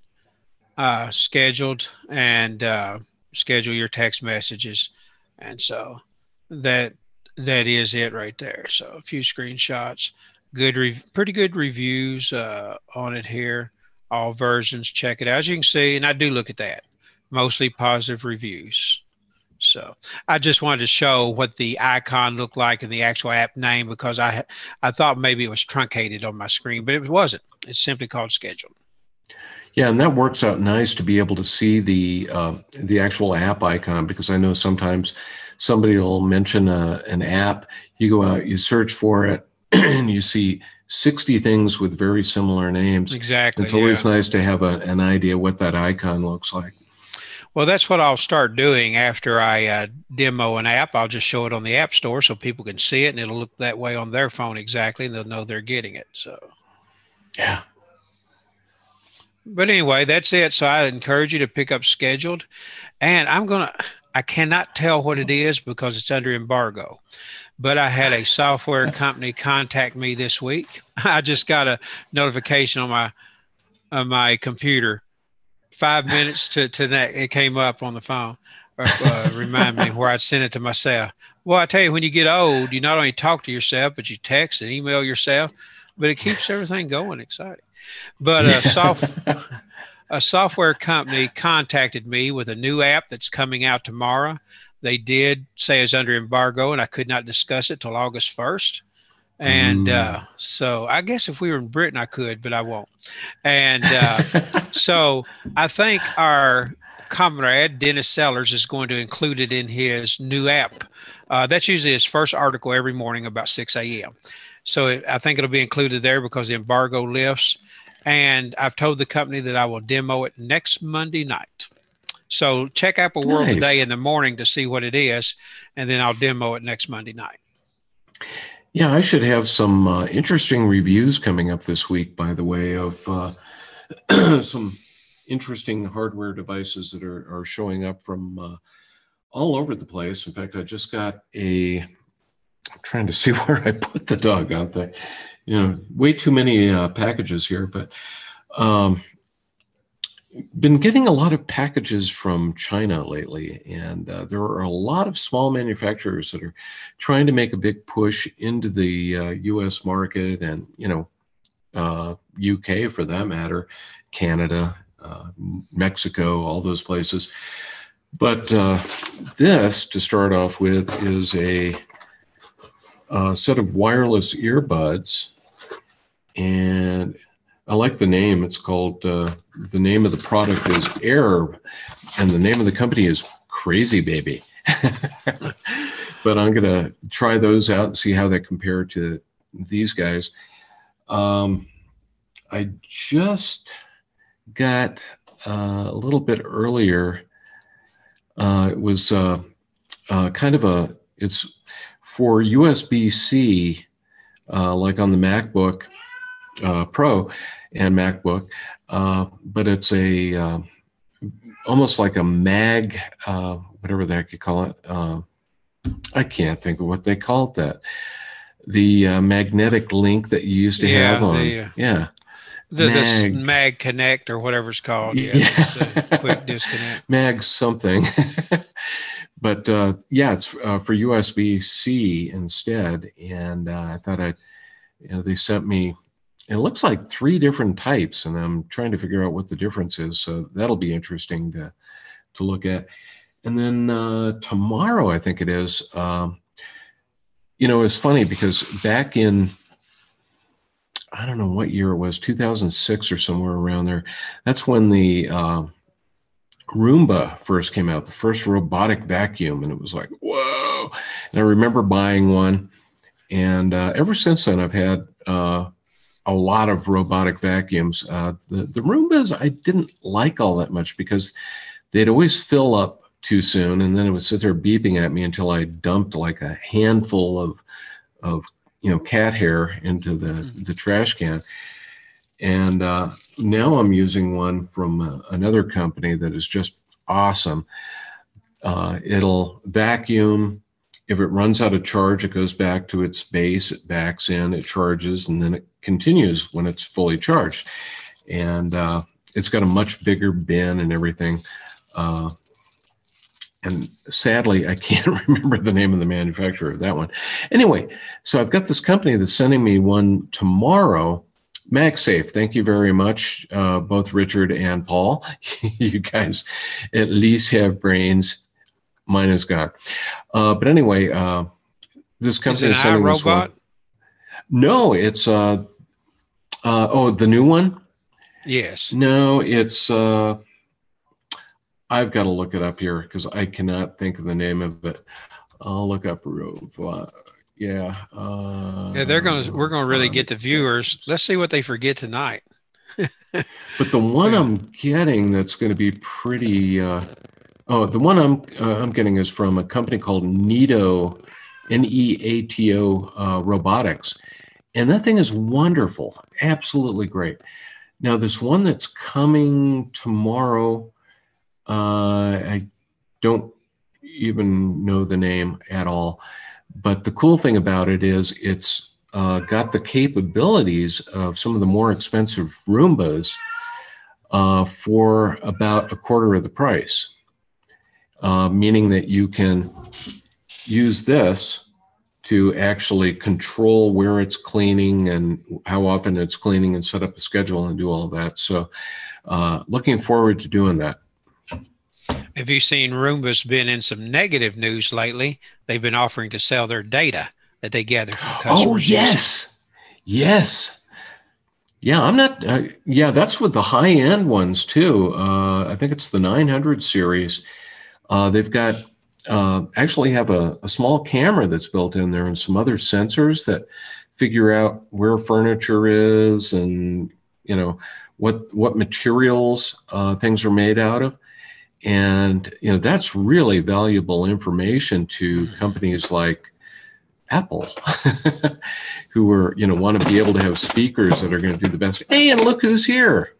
Scheduled, and schedule your text messages. And so that is it right there. So a few screenshots, pretty good reviews on it here. All versions, check it out. As you can see, and I do look at that. Mostly positive reviews. So I just wanted to show what the icon looked like and the actual app name, because I thought maybe it was truncated on my screen, but it wasn't. It's simply called Scheduled. Yeah, and that works out nice to be able to see the actual app icon, because I know sometimes somebody will mention an app. You go out, you search for it, and you see 60 things with very similar names. Exactly. It's always nice to have an idea what that icon looks like. Well, that's what I'll start doing after I demo an app. I'll just show it on the App Store so people can see it, and it'll look that way on their phone exactly, and they'll know they're getting it. So, yeah. But anyway, that's it. So I encourage you to pick up scheduled, and I cannot tell what it is because it's under embargo, but I had a software company contact me this week. I just got a notification on my computer. 5 minutes to that, it came up on the phone, remind me where I'd sent it to myself. Well, I tell you, when you get old, you not only talk to yourself, but you text and email yourself, but it keeps everything going exciting. But a software company contacted me with a new app that's coming out tomorrow. They did say it's under embargo, and I could not discuss it till August 1st. And so I guess if we were in Britain, I could, but I won't. And so I think our comrade, Dennis Sellers, is going to include it in his new app. That's usually his first article every morning about 6 a.m. So I think it'll be included there because the embargo lifts. And I've told the company that I will demo it next Monday night. So check Apple World today in the morning to see what it is, and then I'll demo it next Monday night. Yeah, I should have some interesting reviews coming up this week, by the way, of some interesting hardware devices that are showing up from all over the place. In fact, I just got I'm trying to see where I put the doggone thing. Way too many packages here, but been getting a lot of packages from China lately, and there are a lot of small manufacturers that are trying to make a big push into the U.S. market and, UK for that matter, Canada, Mexico, all those places. But this, to start off with, is a set of wireless earbuds, and I like the name. It's called, the name of the product is Air, and the name of the company is Crazy Baby. But I'm going to try those out and see how they compare to these guys. I just got a little bit earlier. It was it's for USB-C, like on the MacBook Pro and MacBook, but it's a almost like a mag, whatever the heck you call it. I can't think of what they called that. The magnetic link that you used to have on. The Mag Connect or whatever it's called. It's a quick disconnect. Mag something. But it's for USB-C instead. And I thought they sent me, it looks like 3 different types, and I'm trying to figure out what the difference is. So that'll be interesting to look at. And then tomorrow, I think it is, it's funny because back in, I don't know what year it was, 2006 or somewhere around there, that's when the Roomba first came out, the first robotic vacuum, and it was like, whoa. And I remember buying one, and ever since then I've had a lot of robotic vacuums. The Roombas I didn't like all that much because they'd always fill up too soon, and then it would sit there beeping at me until I dumped like a handful of cat hair into the trash can. And now I'm using one from another company that is just awesome. It'll vacuum. If it runs out of charge, it goes back to its base, it backs in, it charges, and then it continues when it's fully charged. And it's got a much bigger bin and everything. And sadly, I can't remember the name of the manufacturer of that one. Anyway, so I've got this company that's sending me one tomorrow. MagSafe, thank you very much, both Richard and Paul. You guys at least have brains. Mine is gone. But anyway, this company is sending this one. No, it's the new one? Yes. No, it's I've got to look it up here because I cannot think of the name of it. I'll look up robot. Yeah. Yeah, we're gonna really get the viewers. Let's see what they forget tonight. But the one I'm getting that's going to be pretty. The one I'm getting is from a company called Neato, Neato Robotics, and that thing is wonderful, absolutely great. Now, there's one that's coming tomorrow. I don't even know the name at all, but the cool thing about it is it's got the capabilities of some of the more expensive Roombas for about a quarter of the price, meaning that you can use this to actually control where it's cleaning and how often it's cleaning and set up a schedule and do all of that. So looking forward to doing that. Have you seen Roomba's been in some negative news lately? They've been offering to sell their data that they gather from customers. Oh, yes. Yes. Yeah, I'm not. Yeah, that's with the high end ones too. I think it's the 900 series. They've got actually have a small camera that's built in there and some other sensors that figure out where furniture is and what materials things are made out of. And that's really valuable information to companies like Apple, who want to be able to have speakers that are going to do the best. Hey, and look who's here!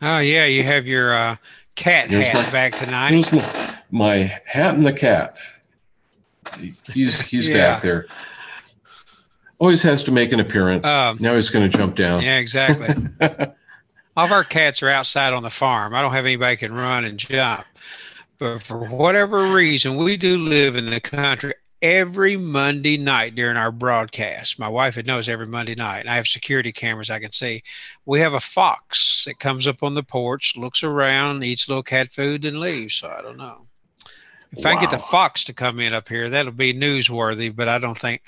Oh yeah, you have your cat hat back tonight. Here's my hat and the cat. He's back there. Always has to make an appearance. Now he's going to jump down. Yeah, exactly. All of our cats are outside on the farm. I don't have anybody can run and jump. But for whatever reason, we do live in the country every Monday night during our broadcast. My wife knows every Monday night. And I have security cameras I can see. We have a fox that comes up on the porch, looks around, eats little cat food, and leaves. So I don't know. If I get the fox to come in up here, that'll be newsworthy, but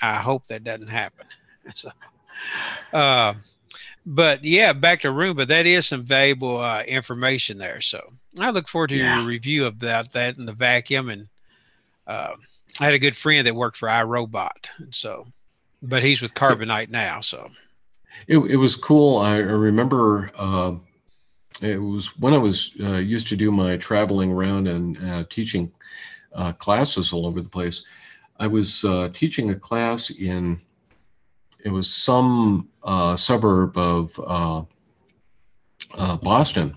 I hope that doesn't happen. So, but yeah, back to Roomba, that is some valuable information there. So I look forward to your review about that and the vacuum. And I had a good friend that worked for iRobot, but he's with Carbonite now. So it was cool. I remember it was when I was used to do my traveling around and teaching classes all over the place. I was teaching a class it was some suburb of Boston.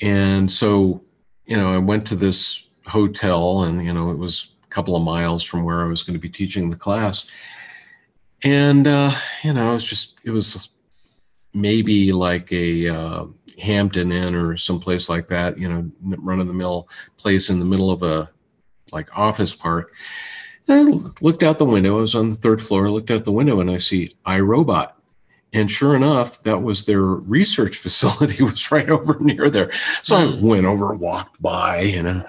And so, I went to this hotel and, it was a couple of miles from where I was going to be teaching the class. And, it was maybe like a Hampton Inn or someplace like that, run-of-the-mill place in the middle of a office park. And I looked out the window. I was on the third floor. I looked out the window and I see iRobot. And sure enough, that was their research facility was right over near there. So I went over, walked by,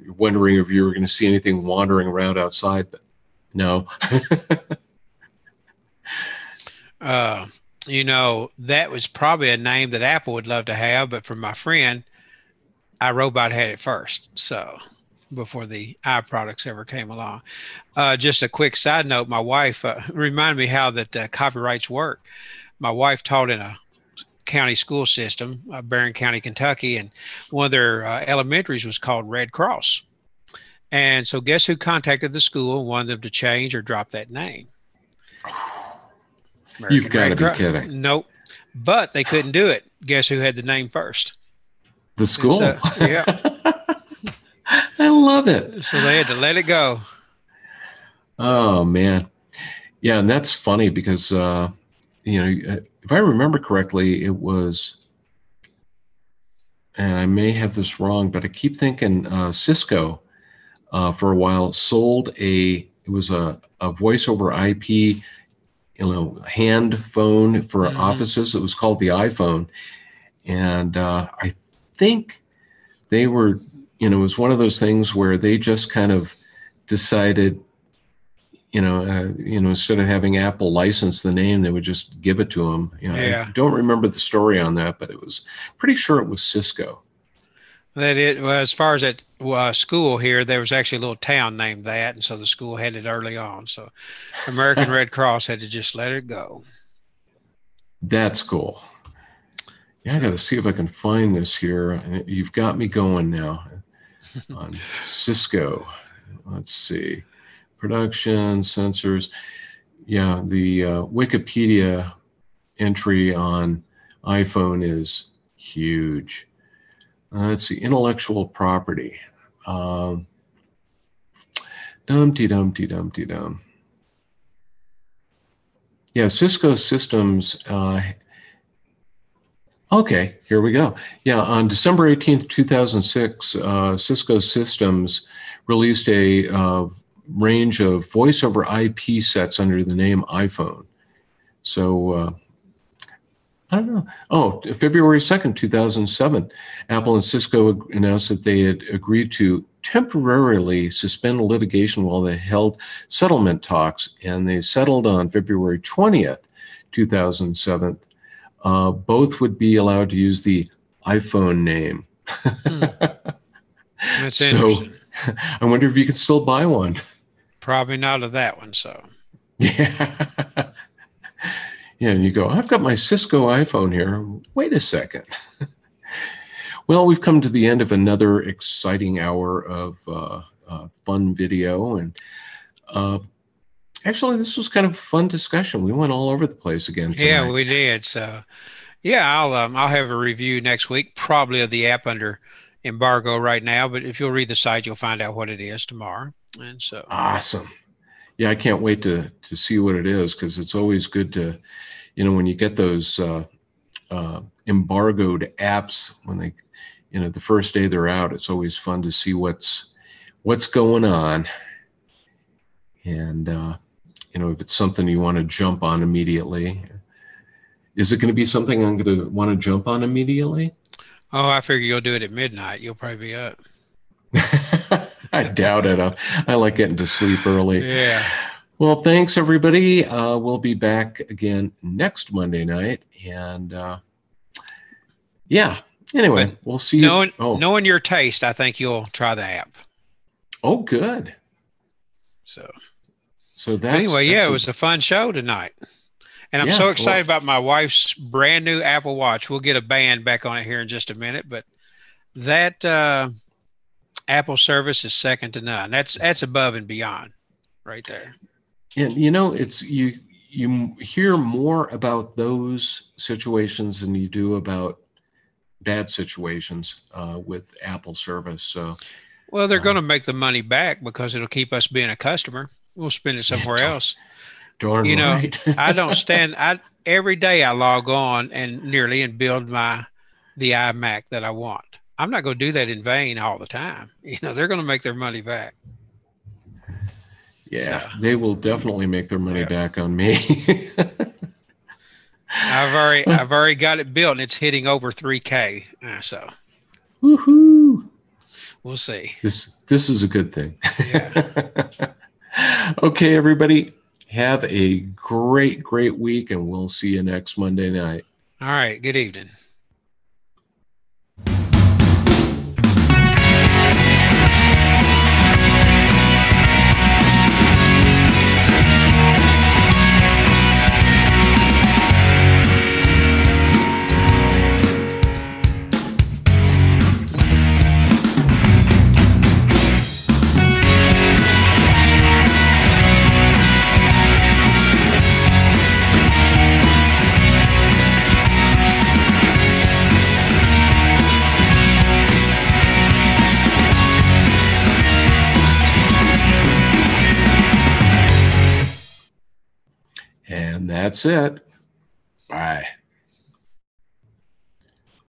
wondering if you were going to see anything wandering around outside, but no. That was probably a name that Apple would love to have, but for my friend, iRobot had it first. So before the iProducts ever came along. Just a quick side note, my wife reminded me how that copyrights work. My wife taught in a county school system, Barron County, Kentucky, and one of their elementaries was called Red Cross. And so guess who contacted the school and wanted them to change or drop that name? You've got to be kidding. Nope. But they couldn't do it. Guess who had the name first? The school. Yeah. I love it. So they had to let it go. Oh, man. Yeah, and that's funny because, if I remember correctly, it was, and I may have this wrong, but I keep thinking Cisco for a while sold it was a voice over IP, hand phone for offices. It was called the iPhone. And I think they were, it was one of those things where they just kind of decided, instead of having Apple license the name, they would just give it to them. I don't remember the story on that, but it was pretty sure it was Cisco. That it well, as far as at school here, there was actually a little town named that, and so the school had it early on. So American Red Cross had to just let it go. That's cool. Yeah, I got to see if I can find this here. You've got me going now on Cisco. Let's see. Production, sensors. Yeah, the Wikipedia entry on iPhone is huge. Let's see. Intellectual property. Dumpty dumpty dumpty dum. Yeah, Cisco Systems. Okay, here we go. Yeah, on December 18th, 2006, Cisco Systems released a range of voice over IP sets under the name iPhone. So, I don't know. Oh, February 2nd, 2007, Apple and Cisco announced that they had agreed to temporarily suspend litigation while they held settlement talks, and they settled on February 20th, 2007. Both would be allowed to use the iPhone name. That's so interesting. I wonder if you could still buy one. Probably not of that one. So Yeah. Yeah, and you go, I've got my Cisco iPhone here. Wait a second. Well, we've come to the end of another exciting hour of fun video. And actually, this was kind of a fun discussion. We went all over the place again tonight. yeah, we did. So yeah, I'll have a review next week, probably of the app under embargo right now. But if you'll read the site, you'll find out what it is tomorrow. And so awesome. Yeah, I can't wait to see what it is, because it's always good to, when you get those embargoed apps, when they, the first day they're out, it's always fun to see what's going on. And, if it's something you want to jump on immediately. Is it going to be something I'm going to want to jump on immediately? Oh, I figure you'll do it at midnight. You'll probably be up. I doubt it. I like getting to sleep early. Yeah. Well, thanks, everybody. We'll be back again next Monday night. And yeah, anyway, But we'll see you. Knowing your taste, I think you'll try the app. Oh, good. So that's anyway, yeah, it was a fun show tonight. And I'm so excited about my wife's brand new Apple Watch. We'll get a band back on it here in just a minute, but that Apple service is second to none. That's above and beyond right there. And it's you hear more about those situations than you do about bad situations with Apple service. So, well, they're going to make the money back because it'll keep us being a customer. We'll spend it somewhere else. Darn right. I don't every day I log on and build the iMac that I want. I'm not going to do that in vain all the time. They're going to make their money back. Yeah, they will definitely make their money back on me. I've already got it built, and it's hitting over 3K. So, woohoo! We'll see. This is a good thing. Yeah. Okay, everybody, have a great week, and we'll see you next Monday night. All right. Good evening. And that's it. Bye.